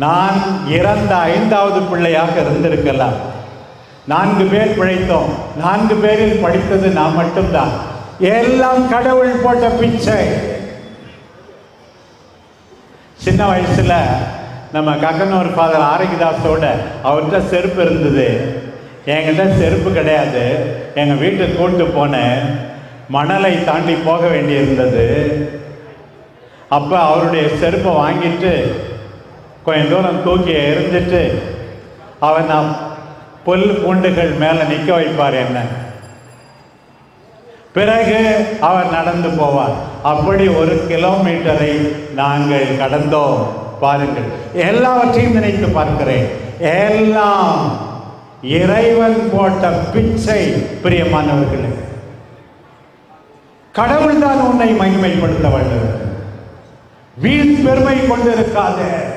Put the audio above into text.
நான் இறந்த 5வது பிள்ளையாக இருந்திருக்கலாம். 4 பேர் பிழைத்தோம். 4 பேரில் படித்தது நான் மட்டும்தான். எல்லாம் கடவுள் போட்ட பிச்சை. சின்ன வயசுல நம்ம கக்கனூர் ஃபாதர் ஆரோக்கியதாஸோட அவர்கிட்ட செருப்பு இருந்தது. என்கிட்ட செருப்பு கிடையாது. எங்கள் வீட்டுக்கு கூட்டு போனேன். மணலை தாண்டி போக வேண்டியிருந்தது. அப்போ அவருடைய செருப்பை வாங்கிட்டு கொஞ்சம் தூரம் தூக்கி எறிஞ்சிட்டு அவர் நான் புல் பூண்டுகள் மேலே நிற்க வைப்பார் என்ன. பிறகு அவர் நடந்து போவார். அப்படி 1 கிலோமீட்டரை நாங்கள் கடந்தோம். பாருங்கள், எல்லாவற்றையும் நினைத்து பார்க்கிறேன். எல்லாம் இறைவன் போட்ட பிச்சை. பிரியமானவர்களே, கடவுள் தான் உன்னை மகிமைப்படுத்த வேண்டும். வீண் பெருமை கொண்டிருக்காதே.